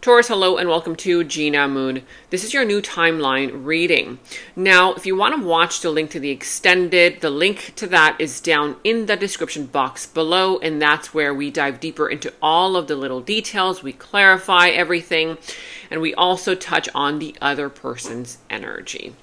Taurus, hello and welcome to Gena Moon. This is your new timeline reading. Now, if you want to watch the link to the extended, the link to that is down in the description box below, and that's where we dive deeper into all of the little details. We clarify everything, and we also touch on the other person's energy.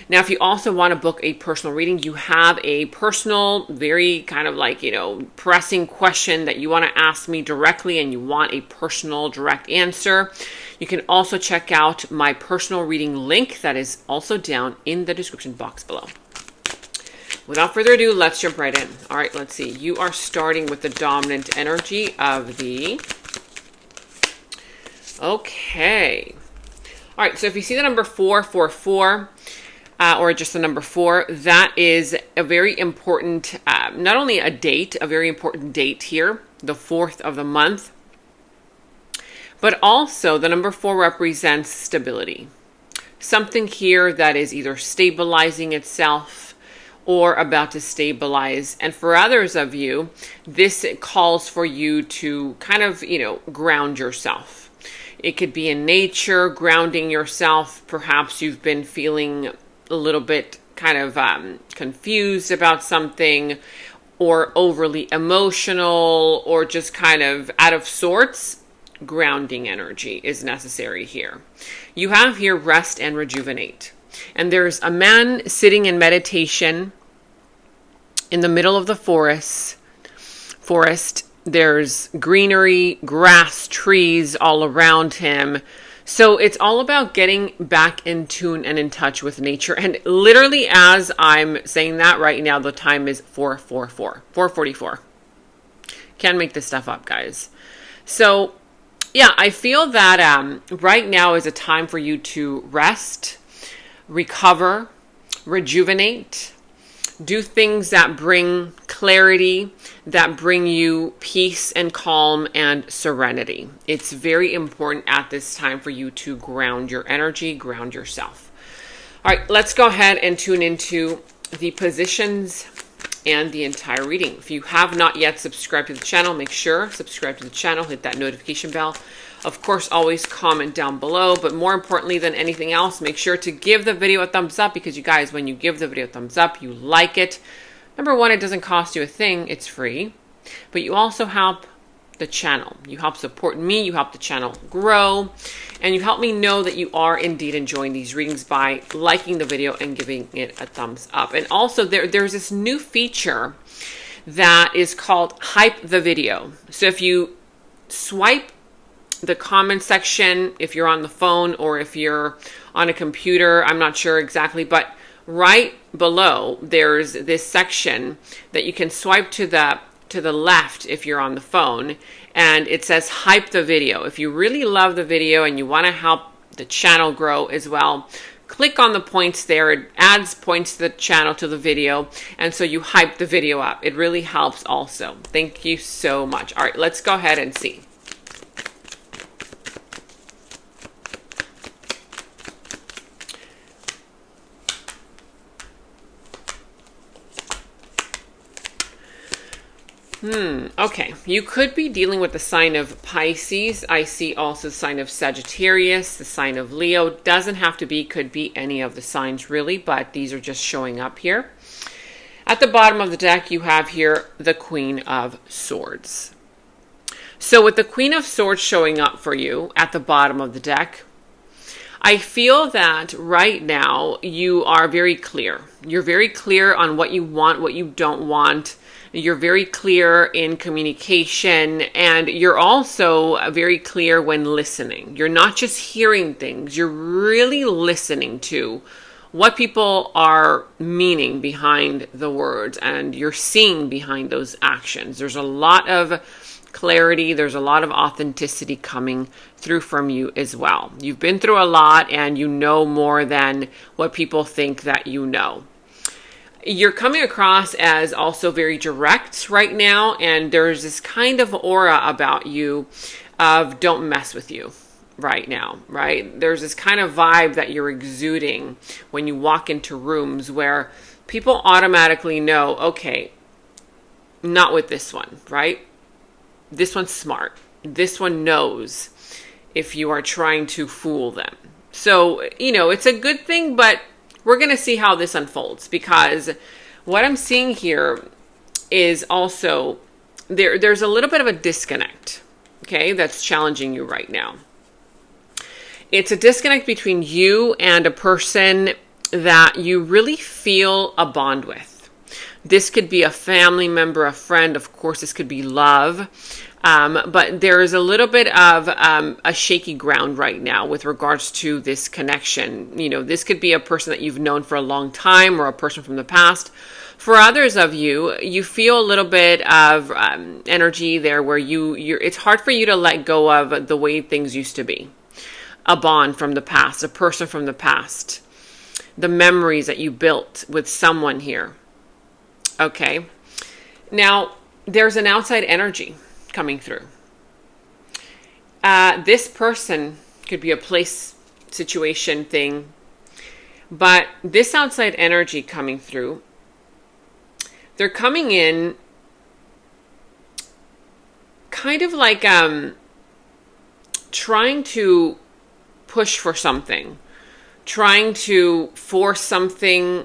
Now, if you also want to book a personal reading, you have a personal, very kind of like, pressing question that you want to ask me directly and you want a personal direct answer, you can also check out my personal reading link that is also down in the description box below. Without further ado, let's jump right in. All right, let's see. You are starting with the dominant energy of the... Okay. All right, so if you see the number 444, or just the number 4, that is a very important, not only a date, a very important date here, the 4th of the month, but also the number 4 represents stability. Something here that is either stabilizing itself or about to stabilize. And for others of you, this calls for you to kind of, ground yourself. It could be in nature, grounding yourself. Perhaps you've been feeling a little bit kind of confused about something, or overly emotional, or just kind of out of sorts. Grounding energy is necessary here. You have here rest and rejuvenate. And there's a man sitting in meditation in the middle of the forest. There's greenery, grass, trees all around him. So it's all about getting back in tune and in touch with nature. And literally as I'm saying that right now, the time is 4:44. Can't make this stuff up, guys. So yeah, I feel that right now is a time for you to rest, recover, rejuvenate, do things that bring clarity, that bring you peace and calm and serenity. It's very important at this time for you to ground your energy, ground yourself. All right, let's go ahead and tune into the positions and the entire reading. If you have not yet subscribed to the channel, make sure subscribe to the channel, hit that notification bell. Of course, always comment down below, but more importantly than anything else, make sure to give the video a thumbs up, because you guys, when you give the video a thumbs up, you like it. Number one, it doesn't cost you a thing, it's free, but you also help the channel. You help support me, you help the channel grow, and you help me know that you are indeed enjoying these readings by liking the video and giving it a thumbs up. And also there's this new feature that is called Hype the Video. So if you swipe the comment section, if you're on the phone or if you're on a computer, I'm not sure exactly, but right below there's this section that you can swipe to the left if you're on the phone, and it says Hype the Video. If you really love the video and you want to help the channel grow as well, click on the points there. It adds points to the channel, to the video, and so you hype the video up. It really helps also. Thank you so much. All right, let's go ahead and see. Okay, you could be dealing with the sign of Pisces. I see also the sign of Sagittarius, the sign of Leo. Doesn't have to be, could be any of the signs really, but these are just showing up here. At the bottom of the deck, you have here the Queen of Swords. So with the Queen of Swords showing up for you at the bottom of the deck, I feel that right now you are very clear. You're very clear on what you want, what you don't want. You're very clear in communication, and you're also very clear when listening. You're not just hearing things, you're really listening to what people are meaning behind the words, and you're seeing behind those actions. There's a lot of clarity, there's a lot of authenticity coming through from you as well. You've been through a lot and you know more than what people think that you know. You're coming across as also very direct right now, and there's this kind of aura about you of don't mess with you right now, right? There's this kind of vibe that you're exuding when you walk into rooms where people automatically know, okay, not with this one, right? This one's smart. This one knows if you are trying to fool them. So, it's a good thing, but we're going to see how this unfolds, because what I'm seeing here is also there's a little bit of a disconnect, okay, that's challenging you right now. It's a disconnect between you and a person that you really feel a bond with. This could be a family member, a friend, of course, this could be love. But there is a little bit of a shaky ground right now with regards to this connection. This could be a person that you've known for a long time, or a person from the past. For others of you, you feel a little bit of energy there where it's hard for you to let go of the way things used to be. A bond from the past, a person from the past, the memories that you built with someone here. Okay. Now, there's an outside energy coming through. This person could be a place, situation, thing, but this outside energy coming through, they're coming in kind of like trying to push for something, trying to force something,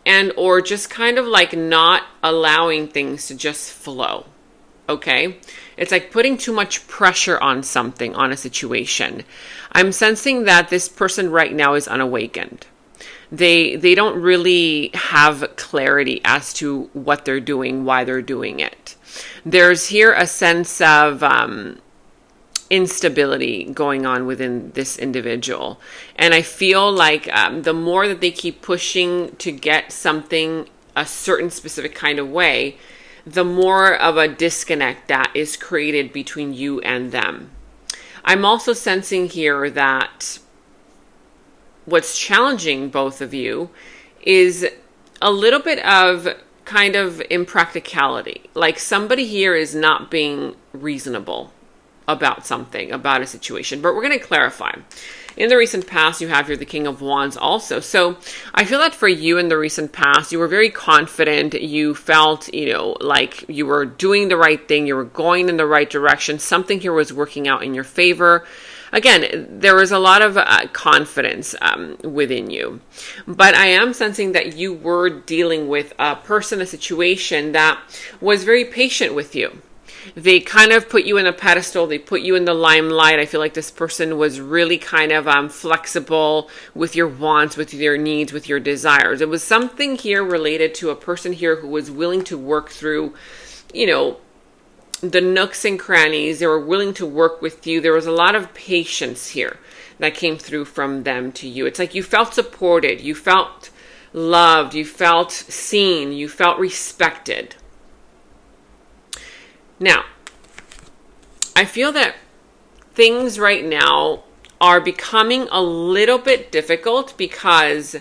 and or just kind of like not allowing things to just flow. Okay? It's like putting too much pressure on something, on a situation. I'm sensing that this person right now is unawakened. They don't really have clarity as to what they're doing, why they're doing it. There's here a sense of instability going on within this individual. And I feel like the more that they keep pushing to get something a certain specific kind of way, the more of a disconnect that is created between you and them. I'm also sensing here that what's challenging both of you is a little bit of kind of impracticality. Like somebody here is not being reasonable about something, about a situation. But we're going to clarify. In the recent past, you have here the King of Wands also. So I feel that for you in the recent past, you were very confident. You felt, like you were doing the right thing. You were going in the right direction. Something here was working out in your favor. Again, there was a lot of confidence within you. But I am sensing that you were dealing with a person, a situation that was very patient with you. They kind of put you in a pedestal. They put you in the limelight. I feel like this person was really kind of flexible with your wants, with your needs, with your desires. It was something here related to a person here who was willing to work through, the nooks and crannies. They were willing to work with you. There was a lot of patience here that came through from them to you. It's like you felt supported. You felt loved. You felt seen. You felt respected. Now, I feel that things right now are becoming a little bit difficult because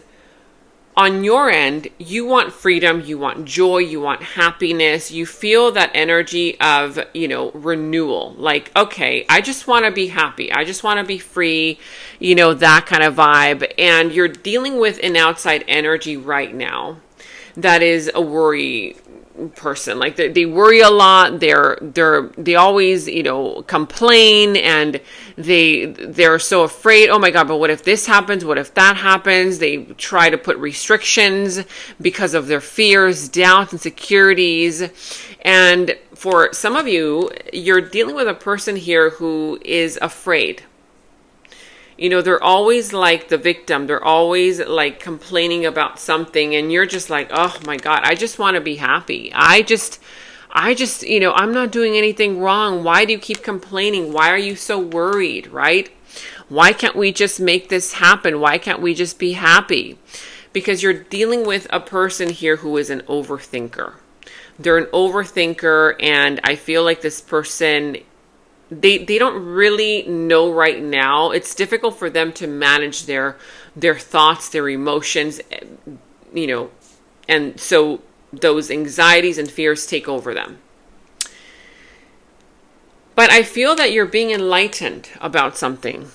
on your end, you want freedom, you want joy, you want happiness. You feel that energy of, renewal. Like, okay, I just want to be happy. I just want to be free, that kind of vibe. And you're dealing with an outside energy right now that is a worry person. Like they worry a lot. They always, complain, and they're so afraid. Oh my God, but what if this happens? What if that happens? They try to put restrictions because of their fears, doubts, insecurities. And for some of you, you're dealing with a person here who is afraid. They're always like the victim. They're always like complaining about something. And you're just like, oh my God, I just want to be happy. I just, I'm not doing anything wrong. Why do you keep complaining? Why are you so worried, right? Why can't we just make this happen? Why can't we just be happy? Because you're dealing with a person here who is an overthinker. They're an overthinker. And I feel like this person, they don't really know right now. It's difficult for them to manage their thoughts, their emotions, and so those anxieties and fears take over them. But I feel that you're being enlightened about something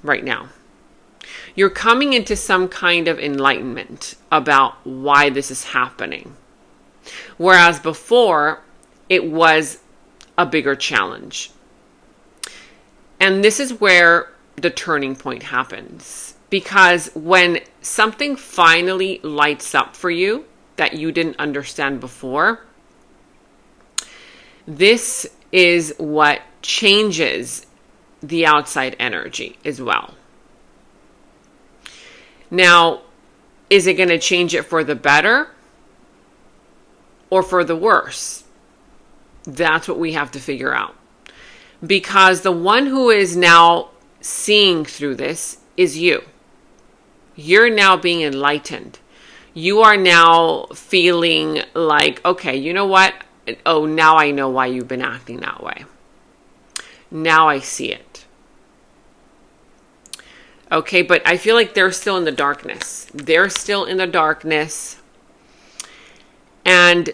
right now. You're coming into some kind of enlightenment about why this is happening. Whereas before, it was a bigger challenge. And this is where the turning point happens. Because when something finally lights up for you that you didn't understand before, this is what changes the outside energy as well. Now, is it going to change it for the better or for the worse? That's what we have to figure out. Because the one who is now seeing through this is you. You're now being enlightened. You are now feeling like, okay, you know what? Oh, now I know why you've been acting that way. Now I see it. Okay, but I feel like they're still in the darkness. They're still in the darkness. And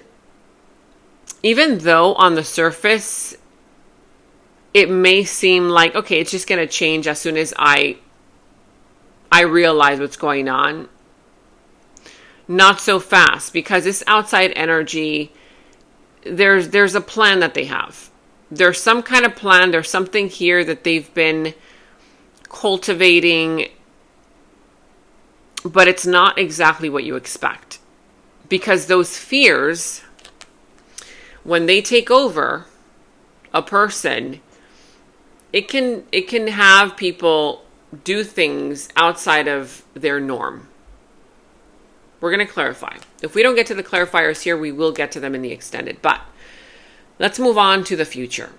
even though on the surface, it may seem like, okay, it's just going to change as soon as I realize what's going on. Not so fast, because this outside energy, there's a plan that they have. There's some kind of plan. There's something here that they've been cultivating, but it's not exactly what you expect. Because those fears, when they take over a person, it can have people do things outside of their norm. We're going to clarify. If we don't get to the clarifiers here, we will get to them in the extended. But let's move on to the future.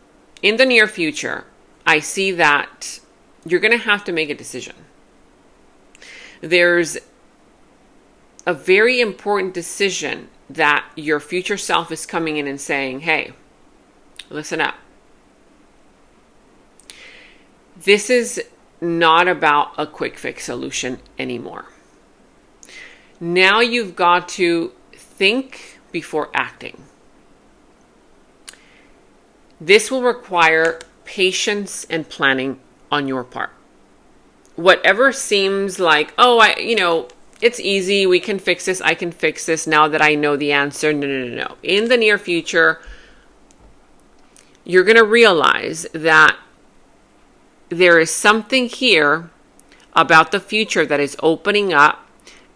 In the near future, I see that you're going to have to make a decision. There's a very important decision that your future self is coming in and saying, hey, listen up. This is not about a quick fix solution anymore. Now you've got to think before acting. This will require patience and planning on your part. Whatever seems like, oh, it's easy, we can fix this, I can fix this now that I know the answer. No. In the near future, you're going to realize that there is something here about the future that is opening up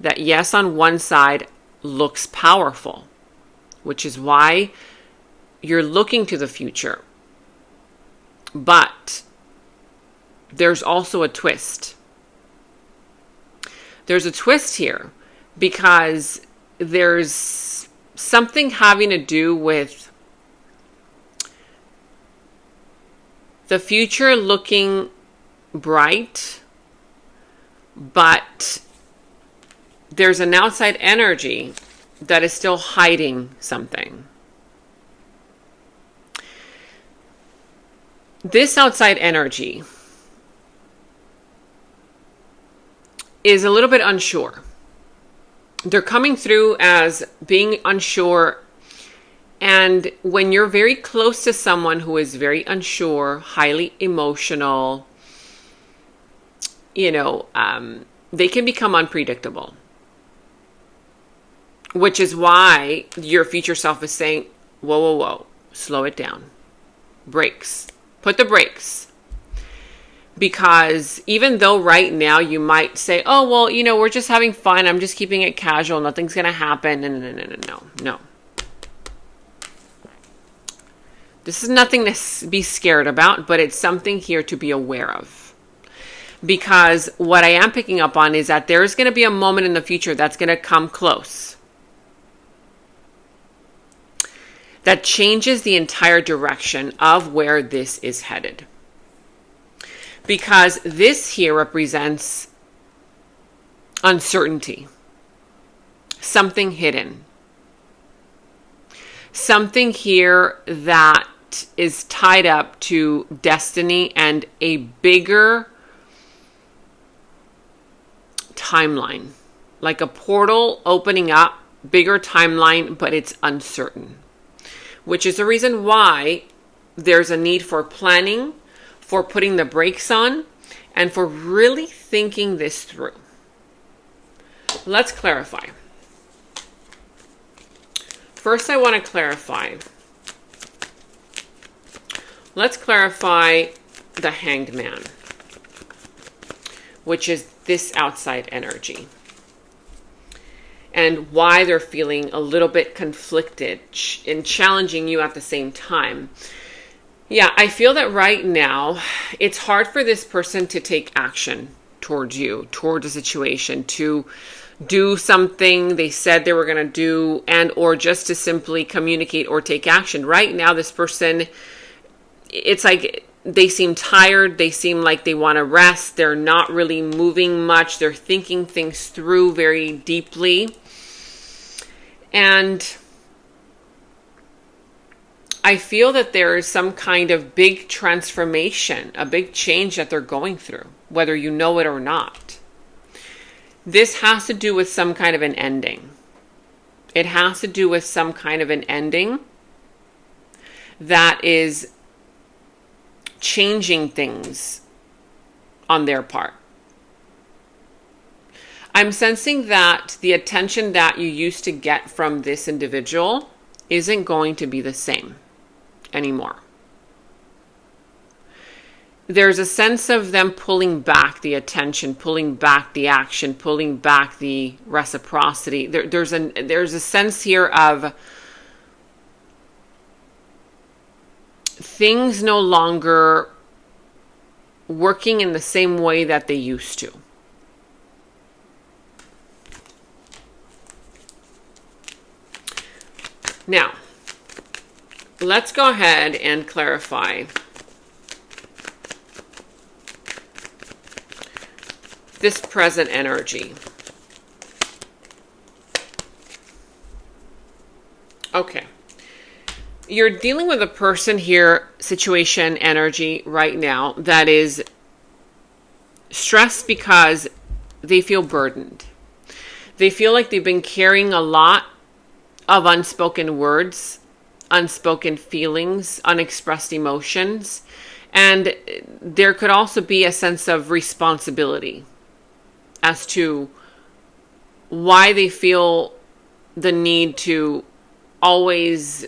that, yes, on one side looks powerful, which is why you're looking to the future. But there's also a twist. There's a twist here because there's something having to do with the future looking bright, but there's an outside energy that is still hiding something. This outside energy is a little bit unsure. They're coming through as being unsure. And when you're very close to someone who is very unsure, highly emotional, they can become unpredictable. Which is why your future self is saying, whoa, slow it down. Brakes. Put the brakes. Because even though right now you might say, oh, well, we're just having fun. I'm just keeping it casual. Nothing's going to happen. No. This is nothing to be scared about, but it's something here to be aware of. Because what I am picking up on is that there's going to be a moment in the future that's going to come close. That changes the entire direction of where this is headed. Because this here represents uncertainty. Something hidden. Something here that is tied up to destiny and a bigger timeline. Like a portal opening up, bigger timeline, but it's uncertain. Which is the reason why there's a need for planning, for putting the brakes on, and for really thinking this through. Let's clarify. First, I want to clarify. Let's clarify the Hanged Man, which is this outside energy, and why they're feeling a little bit conflicted and challenging you at the same time. Yeah, I feel that right now it's hard for this person to take action towards you, towards a situation, to do something they said they were going to do, and or just to simply communicate or take action. Right now, this person, it's like they seem tired. They seem like they want to rest. They're not really moving much. They're thinking things through very deeply. And I feel that there is some kind of big transformation, a big change that they're going through, whether you know it or not. This has to do with some kind of an ending. It has to do with some kind of an ending that is changing things on their part. I'm sensing that the attention that you used to get from this individual isn't going to be the same anymore. There's a sense of them pulling back the attention, pulling back the action, pulling back the reciprocity. There's a sense here of things no longer working in the same way that they used to. Now, let's go ahead and clarify this present energy. Okay. You're dealing with a person here, situation, energy right now that is stressed because they feel burdened. They feel like they've been carrying a lot of unspoken words, unspoken feelings, unexpressed emotions. And there could also be a sense of responsibility as to why they feel the need to always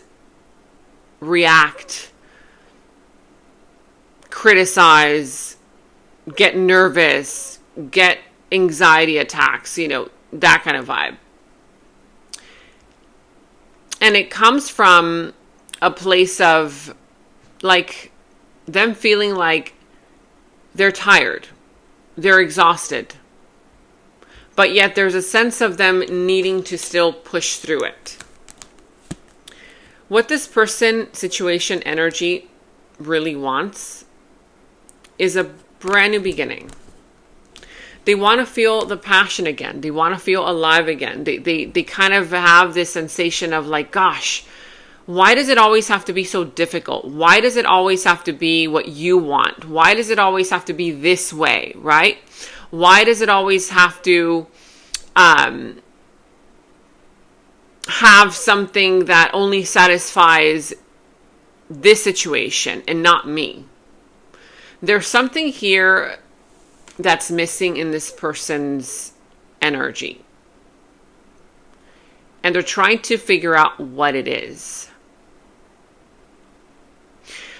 react, criticize, get nervous, get anxiety attacks, that kind of vibe. And it comes from a place of like them feeling like they're tired, they're exhausted, but yet there's a sense of them needing to still push through it. What this person, situation, energy really wants is a brand new beginning. They want to feel the passion again. They want to feel alive again. They kind of have this sensation of like, gosh, why does it always have to be so difficult? Why does it always have to be what you want? Why does it always have to be this way, right? Why does it always have to have something that only satisfies this situation and not me? There's something here that's missing in this person's energy. And they're trying to figure out what it is.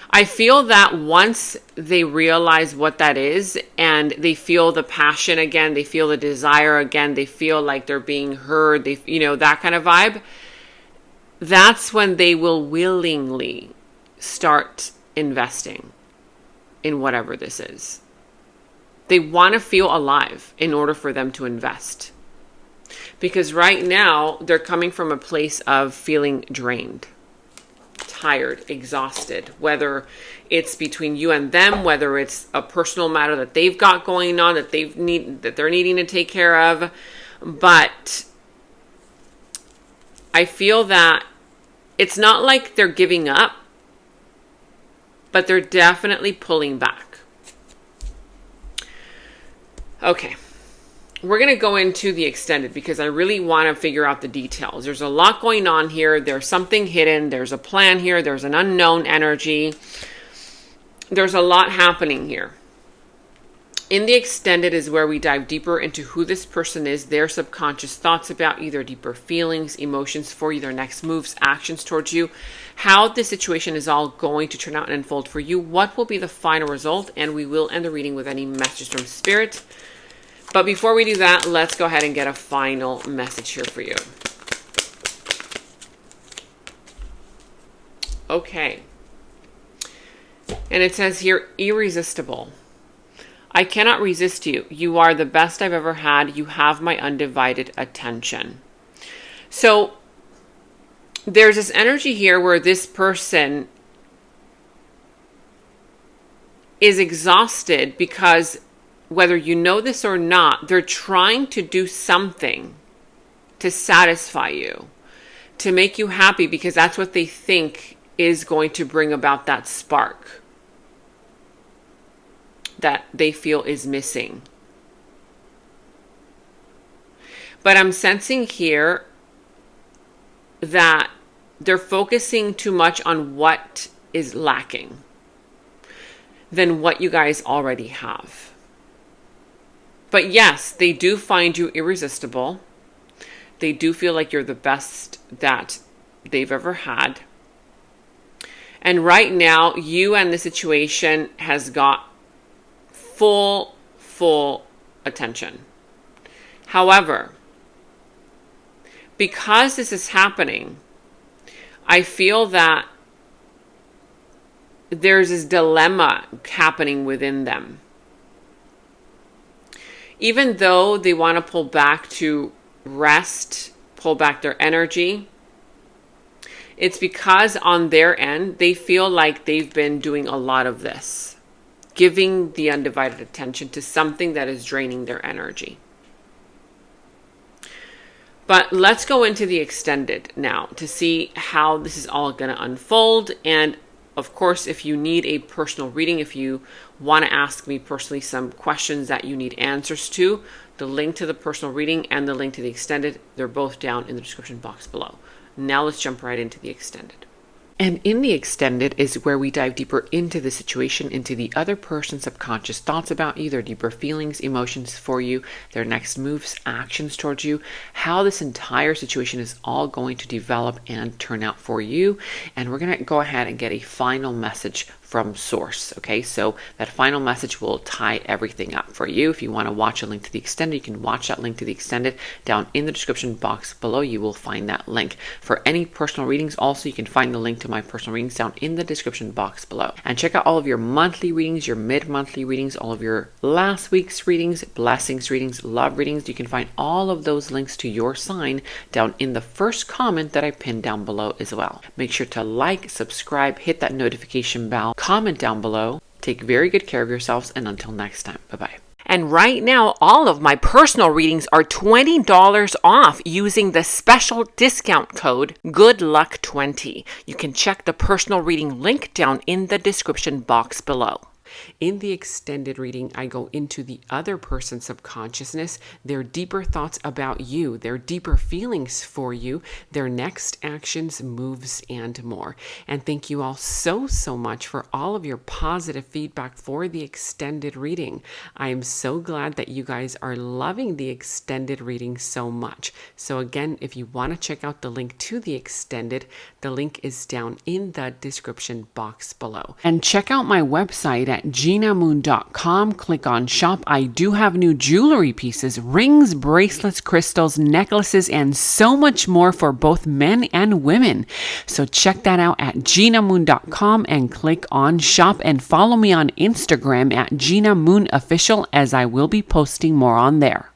I feel that once they realize what that is and they feel the passion again, they feel the desire again, they feel like they're being heard, that kind of vibe, that's when they will willingly start investing in whatever this is. They want to feel alive in order for them to invest. Because right now, they're coming from a place of feeling drained, tired, exhausted, whether it's between you and them, whether it's a personal matter that they've got going on that they're needing to take care of. But I feel that it's not like they're giving up, but they're definitely pulling back. Okay, we're going to go into the extended because I really want to figure out the details. There's a lot going on here. There's something hidden. There's a plan here. There's an unknown energy. There's a lot happening here. In the extended is where we dive deeper into who this person is, their subconscious thoughts about you, their deeper feelings, emotions for you, their next moves, actions towards you, how this situation is all going to turn out and unfold for you, what will be the final result, and we will end the reading with any messages from Spirit. But before we do that, let's go ahead and get a final message here for you. Okay. And it says here, irresistible. I cannot resist you. You are the best I've ever had. You have my undivided attention. So there's this energy here where this person is exhausted because whether you know this or not, they're trying to do something to satisfy you, to make you happy, because that's what they think is going to bring about that spark that they feel is missing. But I'm sensing here that they're focusing too much on what is lacking than what you guys already have. But yes, they do find you irresistible. They do feel like you're the best that they've ever had. And right now, you and the situation has got full attention. However, because this is happening, I feel that there's this dilemma happening within them. Even though they want to pull back to rest, pull back their energy, it's because on their end, they feel like they've been doing a lot of this, giving the undivided attention to something that is draining their energy. But let's go into the extended now to see how this is all going to unfold. And of course, if you need a personal reading, if you want to ask me personally some questions that you need answers to, the link to the personal reading and the link to the extended, they're both down in the description box below. Now let's jump right into the extended. And in the extended is where we dive deeper into the situation, into the other person's subconscious thoughts about you, their deeper feelings, emotions for you, their next moves, actions towards you, how this entire situation is all going to develop and turn out for you. And we're going to go ahead and get a final message from source. Okay, so that final message will tie everything up for you. If you want to watch a link to the extended, you can watch that link to the extended down in the description box below. You will find that link. For any personal readings, also you can find the link to my personal readings down in the description box below. And check out all of your monthly readings, your mid-monthly readings, all of your last week's readings, blessings readings, love readings. You can find all of those links to your sign down in the first comment that I pinned down below as well. Make sure to like, subscribe, hit that notification bell, comment down below. Take very good care of yourselves, and until next time, bye-bye. And right now, all of my personal readings are $20 off using the special discount code GOODLUCK20. You can check the personal reading link down in the description box below. In the extended reading, I go into the other person's subconsciousness, their deeper thoughts about you, their deeper feelings for you, their next actions, moves, and more. And thank you all so much for all of your positive feedback for the extended reading. I am so glad that you guys are loving the extended reading so much. So again, if you want to check out the link to the extended, the link is down in the description box below. And check out my website at genamoon.com. Click on shop. I do have new jewelry pieces, rings, bracelets, crystals, necklaces, and so much more for both men and women. So check that out at genamoon.com and click on shop, and follow me on Instagram at Gena Moon Official, as I will be posting more on there.